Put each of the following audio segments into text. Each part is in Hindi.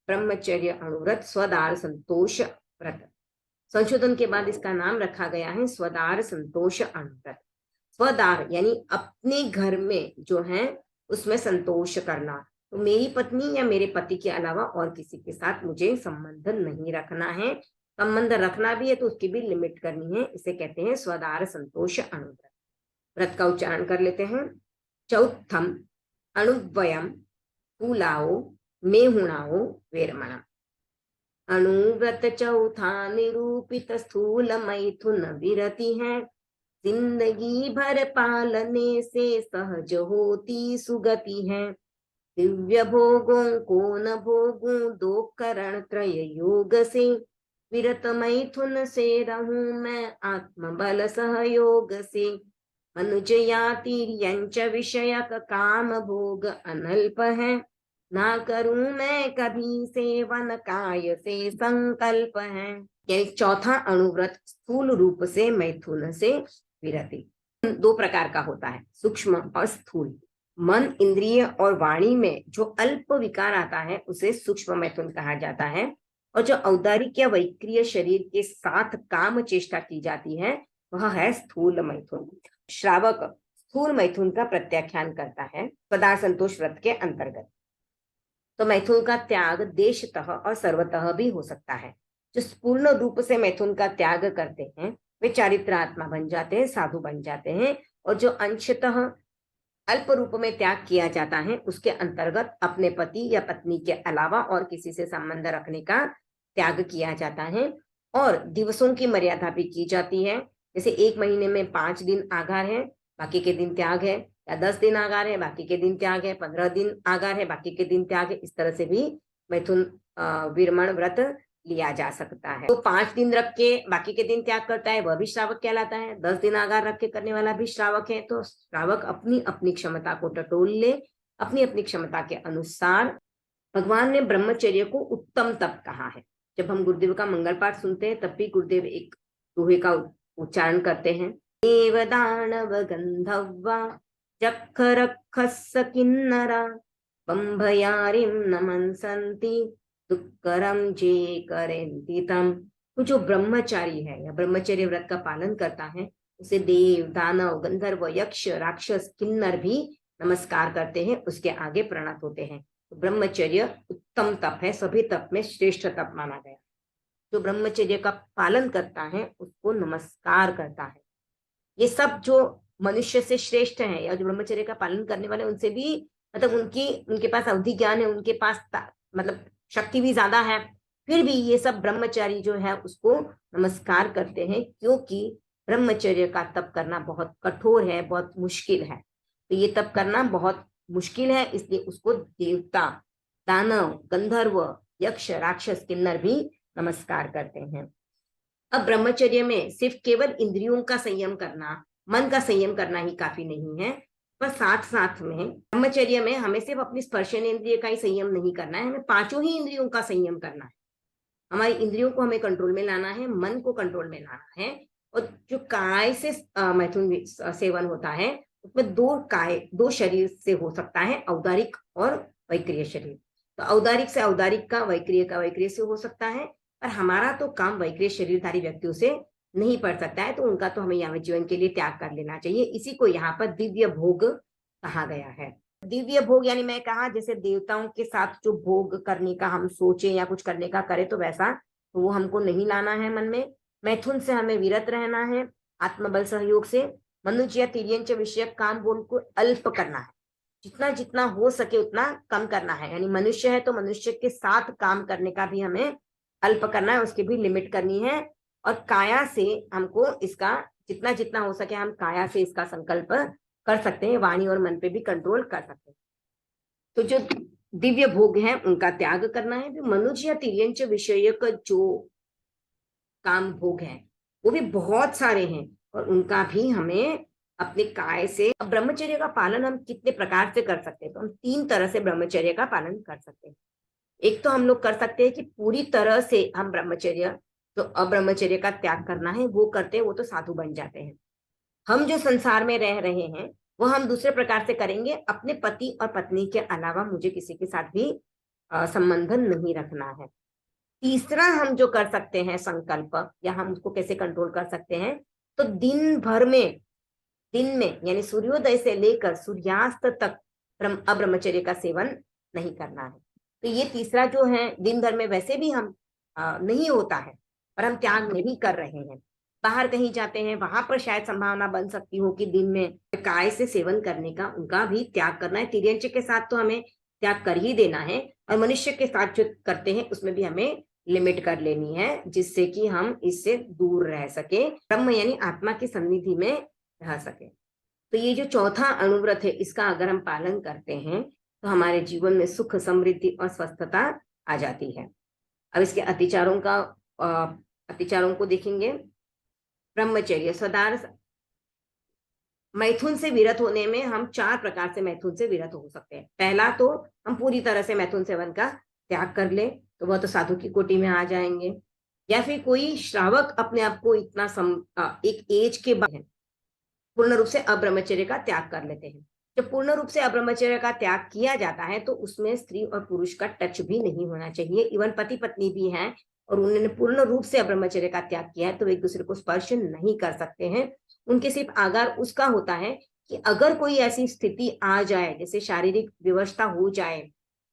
ब्रह्मचर्य अणुव्रत स्वदार संतोष व्रत। संशोधन के बाद इसका नाम रखा गया है स्वदार संतोष अणुव्रत। स्वदार यानी अपने घर में जो है उसमें संतोष करना। तो मेरी पत्नी या मेरे पति के अलावा और किसी के साथ मुझे संबंध नहीं रखना है। संबंध रखना भी है तो उसकी भी लिमिट करनी है। इसे कहते हैं स्वदार संतोष अणुव्रत। व्रत का उच्चारण कर लेते हैं। चौथम अणुव्ययम फूलाओ मेहुणाओ वेरमणम। अणुव्रत चौथा निरूपित स्थूल मैथुन विरति है। जिंदगी भर पालने से सहज होती सुगति है। दिव्य भोगों को न भोगूं दो करण त्रय योग से। विरत मैथुन से रहूं मैं आत्मबल सहयोग से। मनुज यातिर्यंच विषयक काम भोग अनल्प है। ना करूं मैं कभी सेवन काय से संकल्प है। चौथा अणुव्रत स्थूल रूप से मैथुन से विरति। दो प्रकार का होता है, सूक्ष्म और स्थूल। मन, इंद्रिय और वाणी में जो अल्प विकार आता है उसे सूक्ष्म मैथुन कहा जाता है, और जो औदारिक या वैक्रिय शरीर के साथ काम चेष्टा की जाती है वह है स्थूल मैथुन। श्रावक स्थूल मैथुन का प्रत्याख्यान करता है स्वदार संतोष व्रत के अंतर्गत। तो मैथुन का त्याग देशतः और सर्वतः भी हो सकता है। जो पूर्ण रूप से मैथुन का त्याग करते हैं वे चारित्र आत्मा बन जाते हैं, साधु बन जाते हैं। और जो अंशतः अल्प रूप में त्याग किया जाता है उसके अंतर्गत अपने पति या पत्नी के अलावा और किसी से संबंध रखने का त्याग किया जाता है। और दिवसों की मर्यादा भी की जाती है। जैसे एक महीने में 5 दिन आगार है, बाकी के दिन त्याग है, या 10 दिन आगार है, बाकी के दिन त्याग है, 15 दिन आगार है, बाकी के दिन त्याग है। इस तरह से भी मैथुन विरमण व्रत लिया जा सकता है। तो 5 दिन रख के बाकी के दिन त्याग करता है वह भी श्रावक कहलाता है। 10 दिन आगार रख के करने वाला भी श्रावक है। तो श्रावक अपनी अपनी क्षमता को टटोल ले, अपनी अपनी क्षमता के अनुसार। भगवान ने ब्रह्मचर्य को उत्तम तप कहा है। जब हम गुरुदेव का मंगल पाठ सुनते हैं तब भी गुरुदेव एक दोहे का उच्चारण करते हैं। देव दानव गंधर्वा जख रक्षस किन्नरा बंभयारिम नमंसन्ति दुक्करम जे करेन्ति तम। तो जो ब्रह्मचारी है या ब्रह्मचर्य व्रत का पालन करता है उसे देव, दानव, गंधर्व, यक्ष, राक्षस, किन्नर भी नमस्कार करते हैं, उसके आगे प्रणत होते हैं। तो ब्रह्मचर्य उत्तम तप है, सभी तप में श्रेष्ठ तप माना गया। जो ब्रह्मचर्य का पालन करता है उसको नमस्कार करता है। ये सब जो मनुष्य से श्रेष्ठ है या जो ब्रह्मचर्य का पालन करने वाले उनसे भी मतलब उनके पास अवधि ज्ञान है, उनके पास मतलब शक्ति भी ज्यादा है, फिर भी ये सब ब्रह्मचारी जो है उसको नमस्कार करते हैं, क्योंकि ब्रह्मचर्य का तप करना बहुत कठोर है, बहुत मुश्किल है। तो ये तप करना बहुत मुश्किल है, इसलिए उसको देवता, दानव, गंधर्व, यक्ष, राक्षस, किन्नर भी नमस्कार करते हैं। अब ब्रह्मचर्य में सिर्फ केवल इंद्रियों का संयम करना, मन का संयम करना ही काफी नहीं है, पर साथ साथ में ब्रह्मचर्य में हमें सिर्फ अपनी स्पर्शेंद्रिय का ही संयम नहीं करना है, हमें 5 ही इंद्रियों का संयम करना है। हमारी इंद्रियों को हमें कंट्रोल में लाना है, मन को कंट्रोल में लाना है। और जो काय से मैथुन सेवन होता है उसमें 2 शरीर से हो सकता है, औदारिक और वैक्रिय शरीर। तो औदारिक से औदारिक का, वैक्रिय का वैक्रिय से हो सकता है, पर हमारा तो काम वैक्रिय शरीरधारी व्यक्तियों से नहीं पड़ सकता है, तो उनका तो हमें यावत जीवन के लिए त्याग कर लेना चाहिए। इसी को यहाँ पर दिव्य भोग कहा गया है। दिव्य भोग यानी मैं कहा जैसे देवताओं के साथ जो भोग करने का हम सोचे या कुछ करने का करे तो वैसा तो वो हमको नहीं लाना है मन में। मैथुन से हमें विरत रहना है, आत्मबल सहयोग से। मनुष्य या तिर्यंच विषय काम बोल को अल्प करना है, जितना जितना हो सके उतना कम करना है। यानी मनुष्य है तो मनुष्य के साथ काम करने का भी हमें अल्प करना है, उसकी भी लिमिट करनी है। और काया से हमको इसका जितना जितना हो सके हम काया से इसका संकल्प कर सकते हैं, वाणी और मन पे भी कंट्रोल कर सकते हैं। तो जो दिव्य भोग है उनका त्याग करना है। मनुष्य या तिर्यंच विषयक जो काम भोग है वो भी बहुत सारे हैं, और उनका भी हमें अपने काय से। अब ब्रह्मचर्य का पालन हम कितने प्रकार से कर सकते हैं, तो हम 3 तरह से ब्रह्मचर्य का पालन कर सकते हैं। एक तो हम लोग कर सकते हैं कि पूरी तरह से हम ब्रह्मचर्य, तो अब्रह्मचर्य का त्याग करना है वो करते हैं, वो तो साधु बन जाते हैं। हम जो संसार में रह रहे हैं वो हम दूसरे प्रकार से करेंगे, अपने पति और पत्नी के अलावा मुझे किसी के साथ भी संबंध नहीं रखना है। तीसरा हम जो कर सकते हैं संकल्प, या हम उसको कैसे कंट्रोल कर सकते हैं, तो दिन भर में, दिन में यानी सूर्योदय से लेकर सूर्यास्त तक अब्रह्मचर्य का सेवन नहीं करना है। तो ये तीसरा जो है, दिन भर में वैसे भी हम नहीं होता है, पर हम त्याग नहीं कर रहे हैं। बाहर कहीं जाते हैं, वहां पर शायद संभावना बन सकती हो कि दिन में काय से सेवन करने का, उनका भी त्याग करना है। तिर्यंच के साथ तो हमें त्याग कर ही देना है, और मनुष्य के साथ जो करते हैं उसमें भी हमें लिमिट कर लेनी है, जिससे कि हम इससे दूर रह सके, ब्रह्म यानी आत्मा की सन्निधि में रह सके। तो ये जो चौथा अनुव्रत है, इसका अगर हम पालन करते हैं तो हमारे जीवन में सुख, समृद्धि और स्वस्थता आ जाती है। अब इसके अतिचारों को देखेंगे। ब्रह्मचर्य सदार मैथुन से विरत होने में हम 4 प्रकार से मैथुन से विरत हो सकते हैं। पहला तो हम पूरी तरह से मैथुन सेवन का त्याग कर ले, तो वह तो साधु की कोटि में आ जाएंगे। या फिर कोई श्रावक अपने आप को इतना एक एज के बाद पूर्ण रूप से अब्रह्मचर्य का त्याग कर लेते हैं। जब पूर्ण रूप से अब्रह्मचर्य का त्याग किया जाता है तो उसमें स्त्री और पुरुष का टच भी नहीं होना चाहिए। इवन पति पत्नी भी हैं और उन्होंने पूर्ण रूप से अब्रह्मचर्य का त्याग किया है, तो एक दूसरे को स्पर्श नहीं कर सकते हैं। उनके सिर्फ आगार उसका होता है कि अगर कोई ऐसी स्थिति आ जाए, जैसे शारीरिक विवशता हो जाए,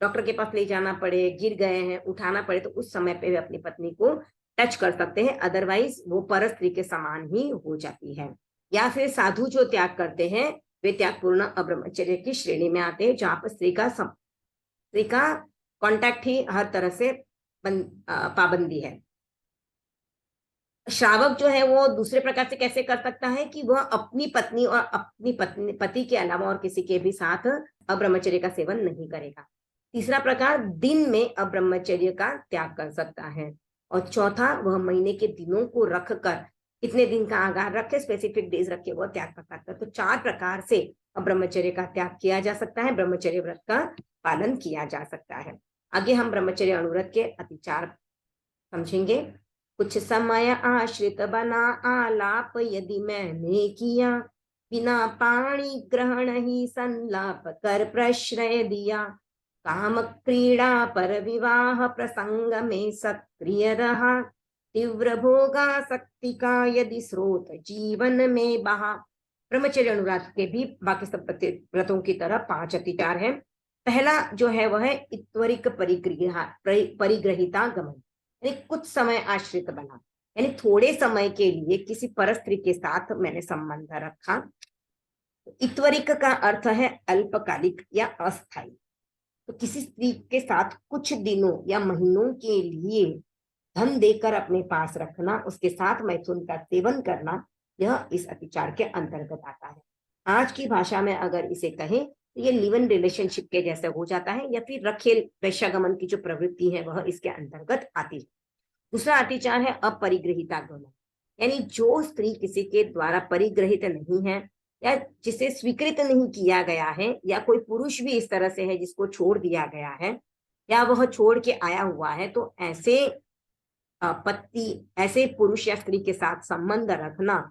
डॉक्टर के पास ले जाना पड़े, गिर गए हैं, उठाना पड़े, तो उस समय पे वे अपनी पत्नी को टच कर सकते हैं, अदरवाइज वो पर स्त्री के समान ही हो जाती है। या फिर साधु जो त्याग करते हैं वे त्याग पूर्ण अब्रह्मचर्य की श्रेणी में आते हैं, जहां पर स्त्री का कांटेक्ट ही हर तरह से पाबंदी है। श्रावक जो है वो दूसरे प्रकार से कैसे कर सकता है कि वह अपनी पत्नी और अपनी पति के अलावा और किसी के भी साथ अब्रह्मचर्य का सेवन नहीं करेगा। तीसरा प्रकार, दिन में अब्रह्मचर्य का त्याग कर सकता है। और चौथा, वह महीने के दिनों को रखकर, इतने दिन का आगार रखे, स्पेसिफिक डेज रखे, वो त्याग कर सकता है। तो 4 प्रकार से ब्रह्मचर्य का त्याग किया जा सकता है, ब्रह्मचर्य व्रत का पालन किया जा सकता है। आगे हम ब्रह्मचर्य अनुव्रत के अतिचार समझेंगे। कुछ समय आश्रित बना आलाप यदि मैंने किया, बिना पाणी ग्रहण ही संलाप कर प्रश्रय दिया, काम क्रीड़ा पर विवाह प्रसंग में सक्रिय रहा, तीव्र भोगासक्ति का यदि स्रोत जीवन में बहा। ब्रह्मचर्य अनुव्रत के भी बाकी सब व्रतों की तरह 5 अतिचार हैं। पहला जो है वह है इत्वरिक परिग्रहिता गमन, यानी कुछ समय आश्रित बना, यानी थोड़े समय के लिए किसी पर स्त्री के साथ मैंने संबंध रखा। इत्वरिक का अर्थ है अल्पकालिक या अस्थायी। तो किसी स्त्री के साथ कुछ दिनों या महीनों के लिए धन देकर अपने पास रखना, उसके साथ मैथुन का सेवन करना, यह इस अतिचार के अंतर्गत आता है। आज की भाषा में अगर इसे कहें तो ये लिव इन रिलेशनशिप के जैसे हो जाता है, या फिर रखेल वैश्यागमन की जो प्रवृत्ति है वह इसके अंतर्गत आती है। दूसरा अतिचार है अपरिग्रहिता गमन, यानी जो स्त्री किसी के द्वारा परिग्रहित नहीं है या जिसे स्वीकृत नहीं किया गया है, या कोई पुरुष भी इस तरह से है जिसको छोड़ दिया गया है या वह छोड़ के आया हुआ है, तो ऐसे पति, ऐसे पुरुष या स्त्री के साथ संबंध रखना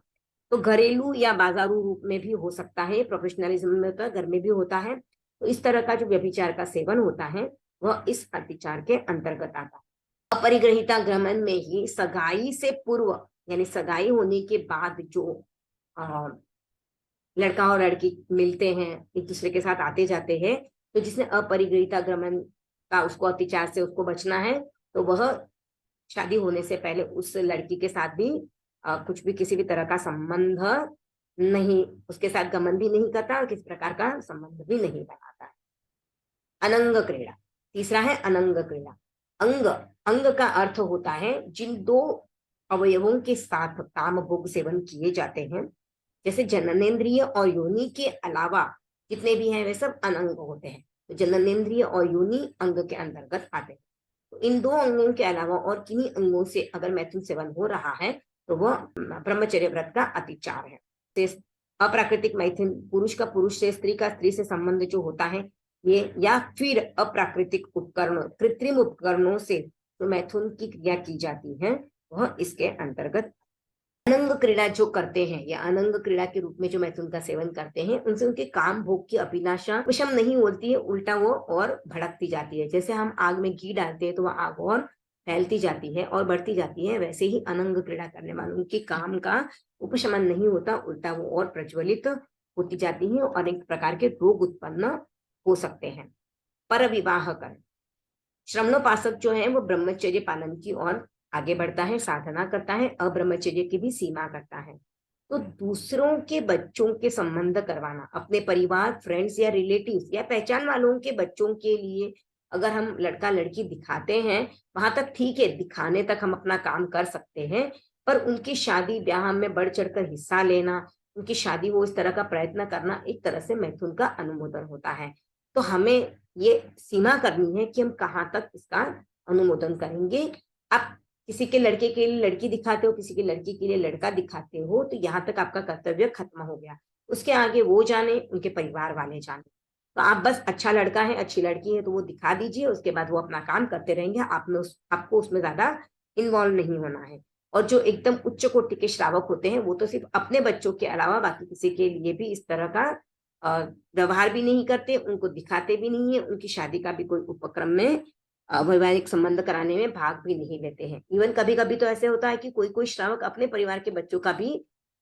तो घरेलू या बाजारू रूप में भी हो सकता है, प्रोफेशनलिज्म में होता है, घर में भी होता है। तो इस तरह का जो व्यभिचार का सेवन होता है वह इस अतिचार के अंतर्गत आता है। अपरिग्रहिता गमन में ही सगाई से पूर्व, यानी सगाई होने के बाद जो लड़का और लड़की मिलते हैं, एक दूसरे के साथ आते जाते हैं, तो जिसने अपरिग्रहिता गमन का, उसको अतिचार से उसको बचना है, तो वह शादी होने से पहले उस लड़की के साथ भी कुछ भी किसी भी तरह का संबंध नहीं, उसके साथ गमन भी नहीं करता और किसी प्रकार का संबंध भी नहीं बनाता है। अनंग क्रीड़ा, तीसरा है अनंग क्रीड़ा। अंग, अंग का अर्थ होता है जिन 2 अवयवों के साथ काम भोग सेवन किए जाते हैं, जैसे जननेन्द्रिय और योनि के अलावा जितने भी हैं वे सब अनंग होते हैं। तो जननेन्द्रिय और योनि अंग के अंतर्गत आते हैं। तो इन 2 अंगों के अलावा और किन्हीं अंगों से अगर मैथुन सेवन हो रहा है तो वह ब्रह्मचर्य व्रत का अतिचार है। अप्राकृतिक मैथुन, पुरुष का पुरुष से, स्त्री का स्त्री से संबंध जो होता है ये, या फिर अप्राकृतिक उपकरणों, कृत्रिम उपकरणों से जो मैथुन की क्रिया की जाती है वह इसके अंतर्गत। अनंग क्रीड़ा जो करते हैं या अनंग क्रीड़ा के रूप में जो मैथुन का सेवन करते हैं, उनसे उनके काम भोग की अभिलाषा विषम नहीं होती है, उल्टा वो और भड़कती जाती है। जैसे हम आग में घी डालते हैं तो वह आग और फैलती जाती है और बढ़ती जाती है, वैसे ही अनंग क्रीड़ा करने वालों के काम का उपशमन नहीं होता, उल्टा वो और प्रज्वलित होती जाती है और अनेक प्रकार के रोग उत्पन्न हो सकते हैं। पर विवाह कर श्रमणोपासक जो है वो ब्रह्मचर्य पालन की ओर आगे बढ़ता है, साधना करता है, अब्रह्मचर्य की भी सीमा करता है। तो दूसरों के बच्चों के संबंध करवाना, अपने परिवार, फ्रेंड्स या रिलेटिव्स या पहचान वालों के बच्चों के लिए अगर हम लड़का लड़की दिखाते हैं, वहां तक ठीक है, दिखाने तक हम अपना काम कर सकते हैं, पर उनकी शादी ब्याह में बढ़ चढ़कर हिस्सा लेना, उनकी शादी वो इस तरह का प्रयत्न करना, एक तरह से मैथुन का अनुमोदन होता है। तो हमें ये सीमा करनी है कि हम कहाँ तक इसका अनुमोदन करेंगे। आप किसी के लड़के के लिए लड़की दिखाते हो, किसी की लड़की के लिए लड़का दिखाते हो, तो यहाँ तक आपका कर्तव्य खत्म हो गया। उसके आगे वो जाने, उनके परिवार वाले जाने। तो आप बस अच्छा लड़का है, अच्छी लड़की है तो वो दिखा दीजिए, उसके बाद वो अपना काम करते रहेंगे, आपको उसमें ज्यादा इन्वॉल्व नहीं होना है। और जो एकदम उच्च कोटि के श्रावक होते हैं, वो तो सिर्फ अपने बच्चों के अलावा बाकी किसी के लिए भी इस तरह का व्यवहार भी नहीं करते, उनको दिखाते भी नहीं है, उनकी शादी का भी कोई उपक्रम में वैवाहिक संबंध कराने में भाग भी नहीं लेते हैं। इवन कभी कभी तो ऐसे होता है कि कोई कोई श्रावक अपने परिवार के बच्चों का भी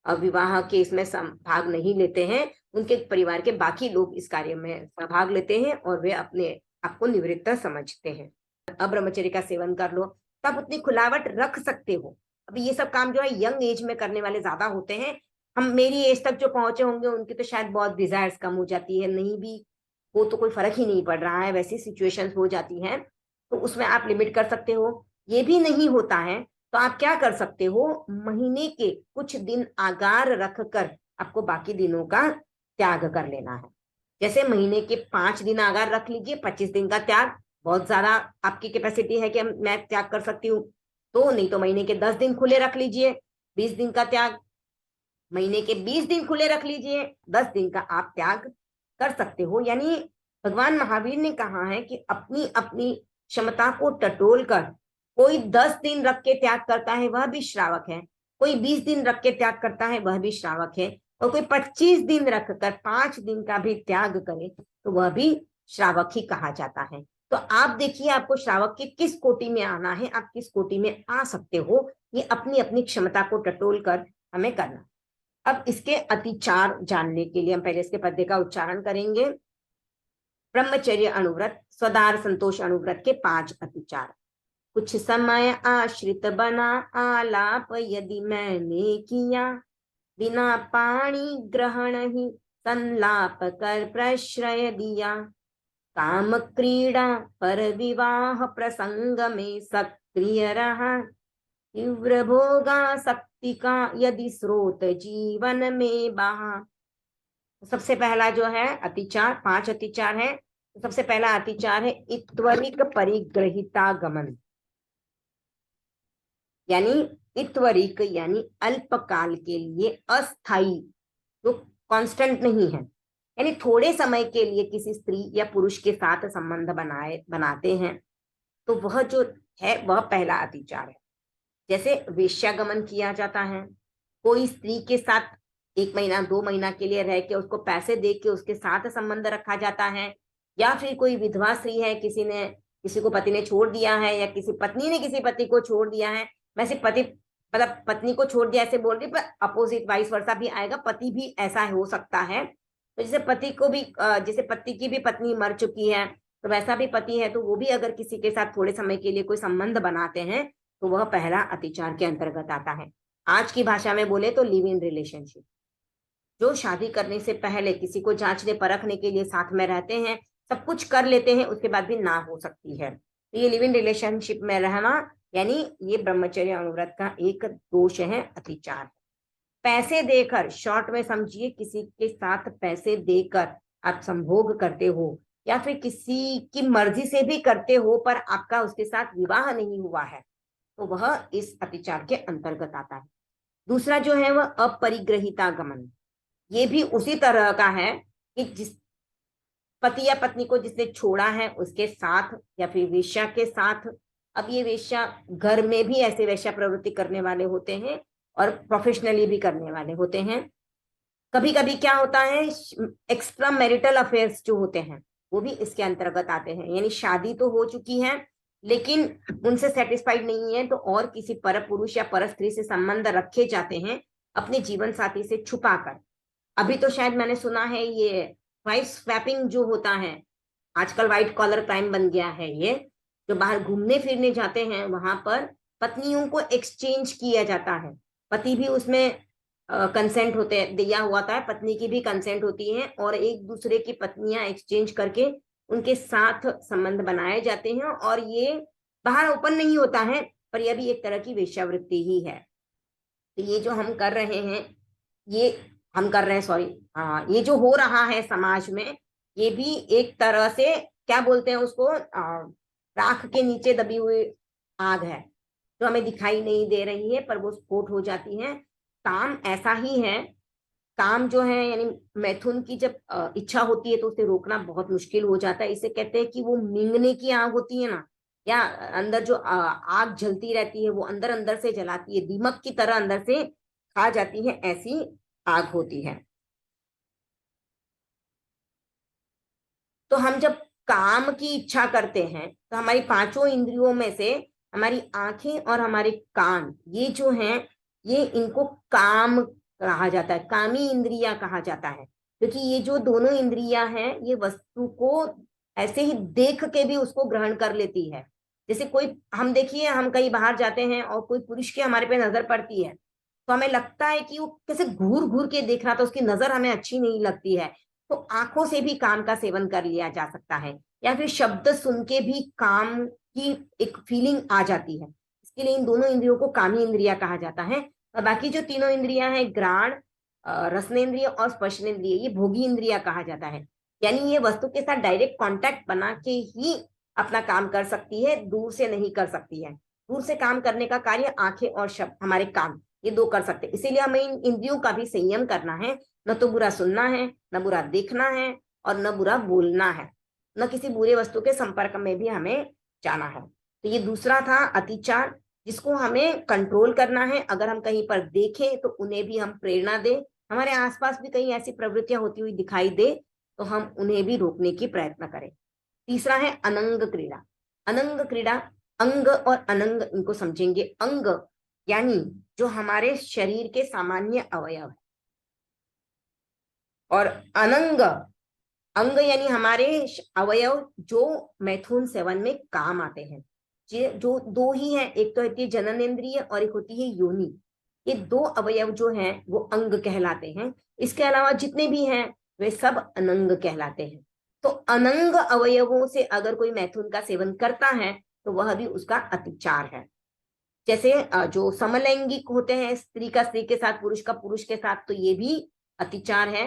विवाह के इसमें भाग नहीं लेते हैं, उनके परिवार के बाकी लोग इस कार्य में भाग लेते हैं और वे अपने आपको निवृत्त समझते हैं। अब ब्रह्मचर्य का सेवन कर लो, तब उतनी खुलावट रख सकते हो। अभी ये सब काम जो है यंग एज में करने वाले ज्यादा होते हैं। हम मेरी एज तक जो पहुंचे होंगे उनकी तो शायद बहुत डिजायर्स कम हो जाती है, नहीं भी वो तो कोई फर्क ही नहीं पड़ रहा है, वैसी सिचुएशंस हो जाती हैं, तो उसमें आप लिमिट कर सकते हो। ये भी नहीं होता है तो आप क्या कर सकते हो, महीने के कुछ दिन आगार रखकर आपको बाकी दिनों का त्याग कर लेना है। जैसे महीने के 5 दिन आगार रख लीजिए, 25 दिन का त्याग। बहुत ज्यादा आपकी कैपेसिटी है कि मैं त्याग कर सकती हूँ तो, नहीं तो महीने के 10 दिन खुले रख लीजिए, 20 दिन का त्याग। महीने के 20 दिन खुले रख लीजिए, 10 दिन का आप त्याग कर सकते हो। यानी भगवान महावीर ने कहा है कि अपनी अपनी क्षमता को टटोल कर कोई 10 दिन रख के त्याग करता है वह भी श्रावक है, कोई 20 दिन रख के त्याग करता है वह भी श्रावक है, और कोई 25 दिन रखकर 5 दिन का भी त्याग करे तो वह भी श्रावक ही कहा जाता है। तो आप देखिए आपको श्रावक के किस कोटि में आना है, आप किस कोटि में आ सकते हो, ये अपनी अपनी क्षमता को टटोल कर हमें करना। अब इसके अतिचार जानने के लिए हम पहले इसके पद्य का उच्चारण करेंगे। ब्रह्मचर्य अनुव्रत, स्वदार संतोष अनुव्रत के 5 अतिचार। कुछ समय आश्रित बना आलाप यदि मैंने किया, बिना पाणी ग्रहण ही संलाप कर प्रश्रय दिया। काम क्रीड़ा पर विवाह प्रसंग में सक्रिय रहा, तीव्र भोगासक्ति का यदि स्रोत जीवन में बहा। सबसे पहला जो है अतिचार, 5 अतिचार है। सबसे पहला अतिचार है इत्वरिक परिग्रहिता गमन, यानी इत्वरिक यानी अल्पकाल के लिए, अस्थाई, जो कांस्टेंट नहीं है, यानी थोड़े समय के लिए किसी स्त्री या पुरुष के साथ संबंध बनाते हैं, तो वह जो है वह पहला अतिचार है। जैसे वेश्यागमन किया जाता है, कोई स्त्री के साथ 1 महीना 2 महीना के लिए रह के उसको पैसे दे के उसके साथ संबंध रखा जाता है, या फिर कोई विधवा स्त्री है, किसी को पति ने छोड़ दिया है, या किसी पत्नी ने किसी पति को छोड़ दिया है। वैसे पति मतलब पत्नी को छोड़ दिया ऐसे बोल रही, पर अपोजिट वाइस वर्सा भी आएगा, पति भी ऐसा हो सकता है। तो जैसे पति को भी जैसे पति की भी पत्नी मर चुकी है तो वैसा भी पति है, तो वो भी अगर किसी के साथ थोड़े समय के लिए कोई संबंध बनाते हैं तो वह पहला अतिचार के अंतर्गत आता है। आज की भाषा में बोले तो लिव इन रिलेशनशिप, जो शादी करने से पहले किसी को जांचने परखने के लिए साथ में रहते हैं, सब कुछ कर लेते हैं, उसके बाद भी ना हो सकती है। तो ये लिव इन रिलेशनशिप में रहना, यानी ये ब्रह्मचर्य अनुव्रत का एक दोष है, अतिचार। पैसे देकर, शॉर्ट में समझिए, किसी के साथ पैसे देकर आप संभोग करते हो, या फिर किसी की मर्जी से भी करते हो पर आपका उसके साथ विवाह नहीं हुआ है, तो वह इस अतिचार के अंतर्गत आता है। दूसरा जो है वह अपरिग्रहिता गमन, ये भी उसी तरह का है कि जिस पति या पत्नी को जिसने छोड़ा है उसके साथ, या फिर वेश्या के साथ। अब ये वेश्या घर में भी ऐसे वेश्या प्रवृत्ति करने वाले होते हैं और प्रोफेशनली भी करने वाले होते हैं। कभी कभी क्या होता है, एक्स्ट्रा मैरिटल अफेयर्स जो होते हैं वो भी इसके अंतर्गत आते हैं, यानी शादी तो हो चुकी है लेकिन उनसे सेटिस्फाइड नहीं है तो और किसी पर पुरुष या पर स्त्री से संबंध रखे जाते हैं अपने जीवन साथी से छुपाकर। अभी तो शायद मैंने सुना है ये वाइफ स्वैपिंग जो होता है, आजकल व्हाइट कॉलर क्राइम बन गया है ये, जो बाहर घूमने फिरने जाते हैं वहां पर पत्नियों को एक्सचेंज किया जाता है। पति भी उसमें कंसेंट होते दिया हुआ था, पत्नी की भी कंसेंट होती है और एक दूसरे की पत्नियां एक्सचेंज करके उनके साथ संबंध बनाए जाते हैं और ये बाहर ओपन नहीं होता है, पर यह भी एक तरह की वेश्यावृत्ति ही है। तो ये जो हम कर रहे हैं, ये हम कर रहे हैं, सॉरी, ये जो हो रहा है समाज में, ये भी एक तरह से क्या बोलते हैं उसको, राख के नीचे दबी हुई आग है जो हमें दिखाई नहीं दे रही है पर वो स्फोट हो जाती है। काम ऐसा ही है, काम जो है यानी मैथुन की जब इच्छा होती है तो उसे रोकना बहुत मुश्किल हो जाता है। इसे कहते हैं कि वो मिंगने की आग होती है ना, या अंदर जो आग जलती रहती है वो अंदर अंदर से जलाती है, दीमक की तरह अंदर से खा जाती है, ऐसी आग होती है। तो हम जब काम की इच्छा करते हैं तो हमारी पांचों इंद्रियों में से हमारी आंखें और हमारे कान, ये जो हैं, ये इनको काम कहा जाता है, कामी इंद्रिया कहा जाता है, क्योंकि ये जो दोनों इंद्रियां हैं ये वस्तु को ऐसे ही देख के भी उसको ग्रहण कर लेती है। जैसे कोई, हम देखिए हम कहीं बाहर जाते हैं और कोई पुरुष की हमारे पे नजर पड़ती है तो हमें लगता है कि वो कैसे घूर घूर के देख रहा था, उसकी नजर हमें अच्छी नहीं लगती है, तो आंखों से भी काम का सेवन कर लिया जा सकता है, या फिर शब्द सुन के भी काम की एक फीलिंग आ जाती है। इसके लिए इन दोनों इंद्रियों को कामी इंद्रिया कहा जाता है। और बाकी जो तीनों इंद्रियां हैं, घ्राण, रसनेन्द्रिय और स्पर्शनेन्द्रिय, ये भोगी इंद्रिया कहा जाता है, यानी ये वस्तु के साथ डायरेक्ट कांटेक्ट बना के ही अपना काम कर सकती है, दूर से नहीं कर सकती है। दूर से काम करने का कार्य आंखें और शब्द, हमारे कान, ये दो कर सकते हैं। इसीलिए हमें इन इंद्रियों का भी संयम करना है, न तो बुरा सुनना है, न बुरा देखना है, और न बुरा बोलना है, न किसी बुरे वस्तु के संपर्क में भी हमें जाना है। तो ये दूसरा था अतिचार, जिसको हमें कंट्रोल करना है। अगर हम कहीं पर देखें तो उन्हें भी हम प्रेरणा दें, हमारे आसपास भी कहीं ऐसी प्रवृत्तियां होती हुई दिखाई दे तो हम उन्हें भी रोकने की प्रयत्न करें। तीसरा है अनंग क्रीड़ा। अनंग क्रीड़ा, अंग और अनंग, इनको समझेंगे। अंग यानी जो हमारे शरीर के सामान्य अवयव है, और अनंग, अंग यानी हमारे अवयव जो मैथुन सेवन में काम आते हैं। जो दो ही हैं, एक तो होती है जननेन्द्रिय और एक होती है योनि। ये दो अवयव जो हैं वो अंग कहलाते हैं। इसके अलावा जितने भी हैं वे सब अनंग कहलाते हैं। तो अनंग अवयवों से अगर कोई मैथुन का सेवन करता है तो वह भी उसका अतिचार है। जैसे जो समलैंगिक होते हैं, स्त्री का स्त्री के साथ, पुरुष का पुरुष के साथ, तो ये भी अतिचार है,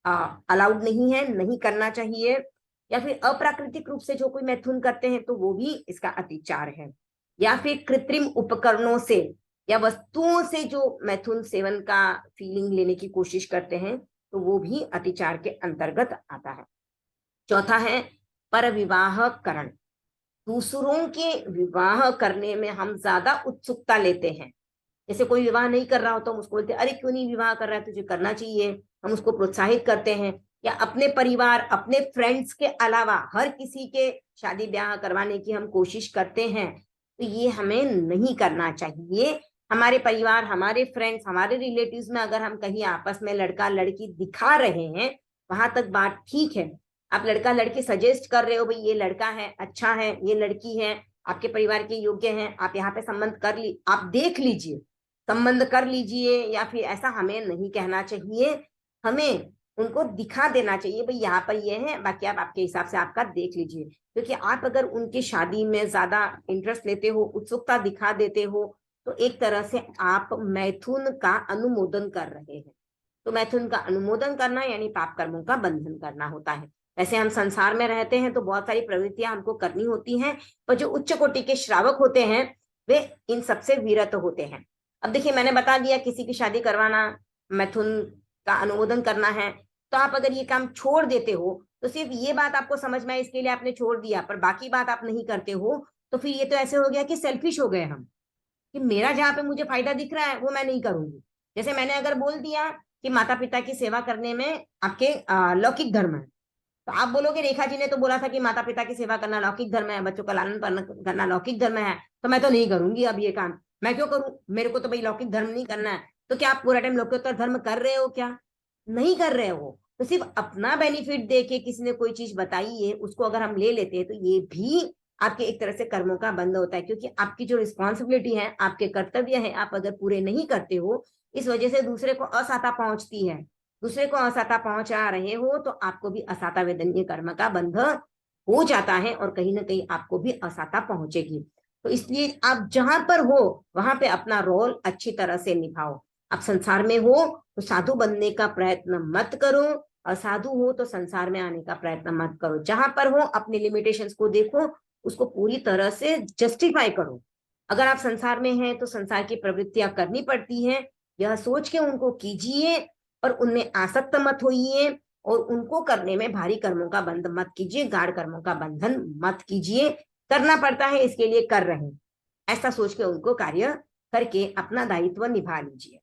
अलाउड नहीं है, नहीं करना चाहिए। या फिर अप्राकृतिक रूप से जो कोई मैथुन करते हैं तो वो भी इसका अतिचार है। या फिर कृत्रिम उपकरणों से या वस्तुओं से जो मैथुन सेवन का फीलिंग लेने की कोशिश करते हैं तो वो भी अतिचार के अंतर्गत आता है। चौथा है पर विवाह करण। दूसरों के विवाह करने में हम ज्यादा उत्सुकता लेते हैं। जैसे कोई विवाह नहीं कर रहा हो तो हम उसको बोलते हैं, अरे क्यों नहीं विवाह कर रहा है, तुझे करना चाहिए। हम उसको प्रोत्साहित करते हैं। या अपने परिवार, अपने फ्रेंड्स के अलावा हर किसी के शादी ब्याह करवाने की हम कोशिश करते हैं, तो ये हमें नहीं करना चाहिए। हमारे परिवार, हमारे फ्रेंड्स, हमारे रिलेटिव्स में अगर हम कहीं आपस में लड़का लड़की दिखा रहे हैं, वहां तक बात ठीक है। आप लड़का लड़की सजेस्ट कर रहे हो, भाई ये लड़का है, अच्छा है, ये लड़की है, आपके परिवार के योग्य हैं, आप यहाँ पे संबंध कर ली, आप देख लीजिए, संबंध कर लीजिए, या फिर ऐसा हमें नहीं कहना चाहिए। हमें उनको दिखा देना चाहिए, भाई यहाँ पर ये है, बाकी आप आपके हिसाब से आपका देख लीजिए। क्योंकि आप अगर उनकी शादी में ज्यादा इंटरेस्ट लेते हो, उत्सुकता दिखा देते हो, तो एक तरह से आप मैथुन का अनुमोदन कर रहे हैं। तो मैथुन का अनुमोदन करना यानी पाप कर्मों का बंधन करना होता है। वैसे हम संसार में रहते हैं तो बहुत सारी प्रवृत्तियां हमको करनी होती हैं, पर जो उच्च कोटि के श्रावक होते हैं वे इन सबसे विरत होते हैं। अब देखिए, मैंने बता दिया किसी की शादी करवाना, मैथुन का अनुमोदन करना है। तो आप अगर ये काम छोड़ देते हो तो सिर्फ ये बात आपको समझ में आई, इसके लिए आपने छोड़ दिया, पर बाकी बात आप नहीं करते हो, तो फिर ये तो ऐसे हो गया कि सेल्फिश हो गए हम। कि मेरा जहाँ पे मुझे फायदा दिख रहा है वो मैं नहीं करूंगी। जैसे मैंने अगर बोल दिया कि माता पिता की सेवा करने में आपके लौकिक धर्म है, तो आप बोलोगे रेखा जी ने तो बोला था कि माता पिता की सेवा करना लौकिक धर्म है, बच्चों का लालन पालन करना लौकिक धर्म है, तो मैं तो नहीं करूंगी अब ये काम। मैं क्यों करूं, मेरे को तो भाई लौकिक धर्म नहीं करना है। तो क्या आप पूरा टाइम लौकिकोत्तर धर्म कर रहे हो क्या? नहीं कर रहे हो। तो सिर्फ अपना बेनिफिट देके किसी ने कोई चीज बताई है उसको अगर हम ले लेते हैं तो ये भी आपके एक तरह से कर्मों का बंध होता है, क्योंकि आपकी जो रिस्पॉन्सिबिलिटी है, आपके कर्तव्य है, आप अगर पूरे नहीं करते हो, इस वजह से दूसरे को असहता पहुंचती है। दूसरे को असहता पहुंचा रहे हो तो आपको भी असहता वेदनीय कर्म का बंध हो जाता है और कहीं ना कहीं आपको भी असहता पहुंचेगी। तो इसलिए आप जहां पर हो वहां पे अपना रोल अच्छी तरह से निभाओ। आप संसार में हो तो साधु बनने का प्रयत्न मत करो, असाधु हो तो संसार में आने का प्रयत्न मत करो। जहां पर हो अपने लिमिटेशंस को देखो, उसको पूरी तरह से जस्टिफाई करो। अगर आप संसार में हैं तो संसार की प्रवृत्तियां करनी पड़ती हैं, यह सोच के उनको कीजिए और उनमें आसक्त मत होइए, और उनको करने में भारी कर्मों का बंध मत कीजिए, गाढ़ कर्मों का बंधन मत कीजिए। करना पड़ता है इसके लिए कर रहे हैं, ऐसा सोच के उनको कार्य करके अपना दायित्व निभा लीजिए।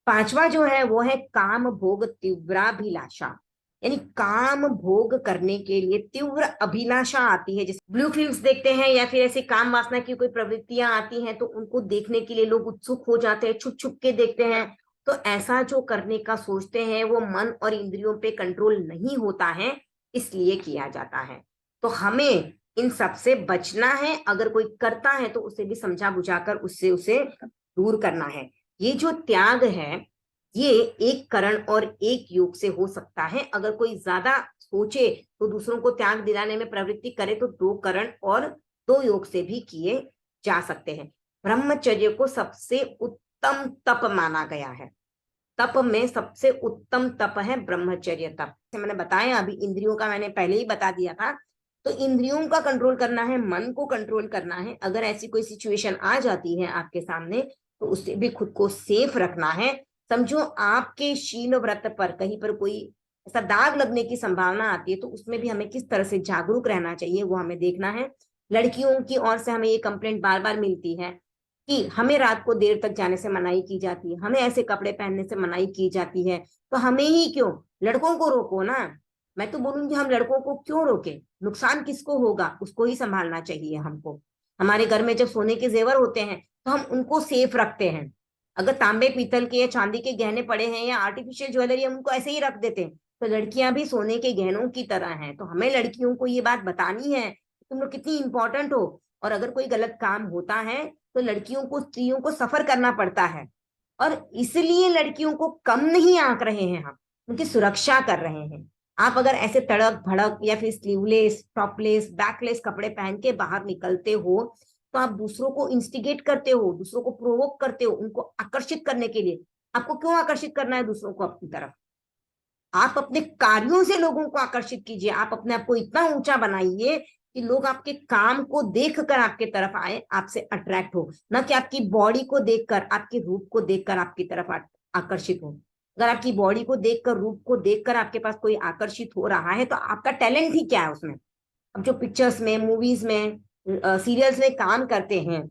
पांचवा जो है वो है काम भोग तीव्राभिलाषा, यानी काम भोग करने के लिए तीव्र अभिलाषा आती है। जैसे ब्लू फिल्म्स देखते हैं या फिर ऐसे काम वासना की कोई प्रवृत्तियां आती हैं तो उनको देखने के लिए लोग उत्सुक हो जाते हैं, छुप छुप के देखते हैं। तो ऐसा जो करने का सोचते हैं वो मन और इंद्रियों पे कंट्रोल नहीं होता है, इसलिए किया जाता है। तो हमें इन सब से बचना है। अगर कोई करता है तो उसे भी समझा बुझाकर उससे उसे दूर करना है। ये जो त्याग है ये एक करण और एक योग से हो सकता है। अगर कोई ज्यादा सोचे तो दूसरों को त्याग दिलाने में प्रवृत्ति करे तो दो करण और दो योग से भी किए जा सकते हैं। ब्रह्मचर्य को सबसे उत्तम तप माना गया है। तप में सबसे उत्तम तप है ब्रह्मचर्य तप। मैंने बताया अभी, इंद्रियों का मैंने पहले ही बता दिया था। तो इंद्रियों का कंट्रोल करना है, मन को कंट्रोल करना है। अगर ऐसी कोई सिचुएशन आ जाती है आपके सामने तो उससे भी खुद को सेफ रखना है। समझो आपके शील व्रत पर कहीं पर कोई ऐसा दाग लगने की संभावना आती है तो उसमें भी हमें किस तरह से जागरूक रहना चाहिए वो हमें देखना है। लड़कियों की ओर से हमें ये कंप्लेंट बार बार मिलती है कि हमें रात को देर तक जाने से मनाही की जाती है, हमें ऐसे कपड़े पहनने से मनाही की जाती है। तो हमें ही क्यों, लड़कों को रोको ना। मैं तो बोलूंगी हम लड़कों को क्यों रोके, नुकसान किसको होगा उसको ही संभालना चाहिए हमको। हमारे घर में जब सोने के जेवर होते हैं तो हम उनको सेफ रखते हैं। अगर तांबे पीतल के या चांदी के गहने पड़े हैं या आर्टिफिशियल ज्वेलरी हम उनको ऐसे ही रख देते हैं, तो लड़कियां भी सोने के गहनों की तरह हैं। तो हमें लड़कियों को ये बात बतानी है तुम लोग कितनी इंपॉर्टेंट हो। और अगर कोई गलत काम होता है तो लड़कियों को, स्त्रियों को सफर करना पड़ता है। और इसलिए लड़कियों को कम नहीं आंक रहे हैं हम, उनकी सुरक्षा कर रहे हैं। आप अगर ऐसे तड़क भड़क या फिर स्लीवलेस, टॉपलेस, बैकलेस कपड़े पहन के बाहर निकलते हो तो आप दूसरों को इंस्टिगेट करते हो, दूसरों को प्रोवोक करते हो, उनको आकर्षित करने के लिए। आपको क्यों आकर्षित करना है दूसरों को अपनी तरफ? आप अपने कार्यों से लोगों को आकर्षित कीजिए। आप अपने आप को इतना ऊंचा बनाइए कि लोग आपके काम को देखकर आपके तरफ आए, आपसे अट्रैक्ट हो, ना कि आपकी बॉडी को देखकर, आपके रूप को देखकर आपकी तरफ आकर्षित हो। अगर आपकी बॉडी को देखकर, रूप को देखकर आपके पास कोई आकर्षित हो रहा है तो आपका टैलेंट ही क्या है उसमें। अब जो पिक्चर्स में, मूवीज में, सीरियल्स में काम करते हैं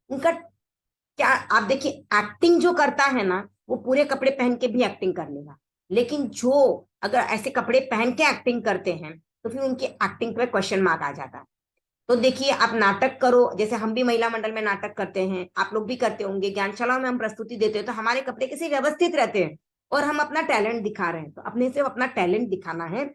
उनका क्या, आप देखिए एक्टिंग जो करता है ना वो पूरे कपड़े पहन के भी एक्टिंग कर लेगा। लेकिन जो अगर ऐसे कपड़े पहन के एक्टिंग करते हैं तो फिर उनकी एक्टिंग पे क्वेश्चन मार्क आ जाता है। तो देखिए आप नाटक करो, जैसे हम भी महिला मंडल में नाटक करते हैं, आप लोग भी करते होंगे, ज्ञानशाला में हम प्रस्तुति देते हैं, तो हमारे कपड़े कैसे व्यवस्थित रहते हैं और हम अपना टैलेंट दिखा रहे हैं। तो अपने से अपना टैलेंट दिखाना है,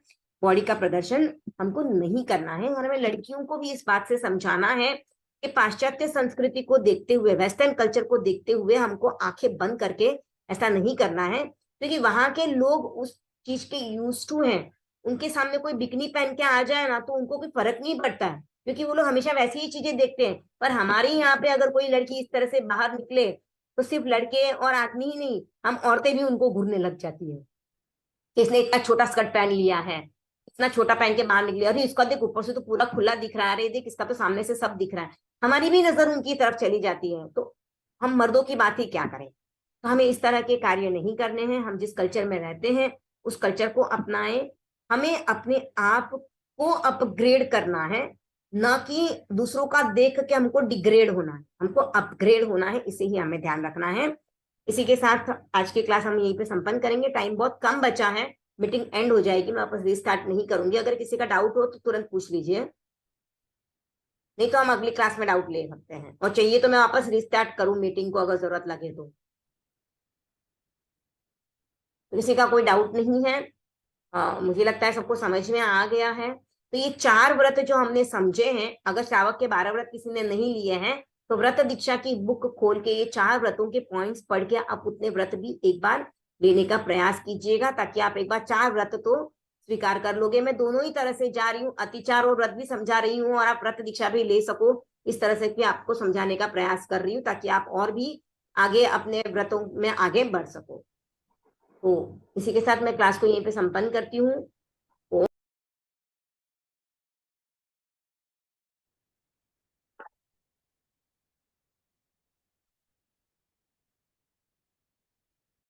बॉडी का प्रदर्शन हमको नहीं करना है। और हमें लड़कियों को भी इस बात से समझाना है कि पाश्चात्य संस्कृति को देखते हुए, वेस्टर्न कल्चर को देखते हुए हमको आंखें बंद करके ऐसा नहीं करना है, क्योंकि वहां के लोग उस चीज के यूज टू हैं। उनके सामने कोई बिकनी पहन के आ जाए ना तो उनको कोई फर्क नहीं पड़ता है, क्योंकि वो लोग हमेशा वैसी ही चीजें देखते हैं। पर हमारे यहाँ पे अगर कोई लड़की इस तरह से बाहर निकले तो सिर्फ लड़के और आदमी ही नहीं, हम औरतें भी उनको घूरने लग जाती है कि इसने इतना छोटा स्कर्ट पहन लिया है, इतना छोटा पहन के बाहर निकले, अरे इसका देख ऊपर से तो पूरा खुला दिख रहा है, अरे देख इसका तो सामने से सब दिख रहा है। हमारी भी नजर उनकी तरफ चली जाती है। तो हम मर्दों की बात ही क्या करें। तो हमें इस तरह के कार्य नहीं करने हैं। हम जिस कल्चर में रहते हैं उस कल्चर को अपनाएं। हमें अपने आप को अपग्रेड करना है, ना कि दूसरों का देख के हमको डिग्रेड होना है, हमको अपग्रेड होना है, इसे ही हमें ध्यान रखना है। इसी के साथ आज की क्लास हम यहीं पे संपन्न करेंगे, टाइम बहुत कम बचा है, मीटिंग एंड हो जाएगी, मैं वापस रिस्टार्ट नहीं करूंगी। अगर किसी का डाउट हो तो तुरंत पूछ लीजिए, नहीं तो हम अगली क्लास में डाउट ले सकते हैं, और चाहिए तो मैं वापस रिस्टार्ट करूं मीटिंग को अगर जरूरत लगे तो। किसी का कोई डाउट नहीं है? मुझे लगता है सबको समझ में आ गया है। तो ये 4 व्रत जो हमने समझे हैं, अगर श्रावक के 12 व्रत किसी ने नहीं लिए हैं तो व्रत दीक्षा की बुक खोल के ये 4 व्रतों के पॉइंट्स पढ़ के आप उतने व्रत भी एक बार लेने का प्रयास कीजिएगा, ताकि आप एक बार 4 व्रत तो स्वीकार कर लोगे। मैं दोनों ही तरह से जा रही हूँ, अतिचार और व्रत भी समझा रही हूँ, और आप व्रत दीक्षा भी ले सको, इस तरह से भी आपको समझाने का प्रयास कर रही हूँ, ताकि आप और भी आगे अपने व्रतों में आगे बढ़ सको। तो इसी के साथ मैं क्लास को यहीं पे संपन्न करती हूँ।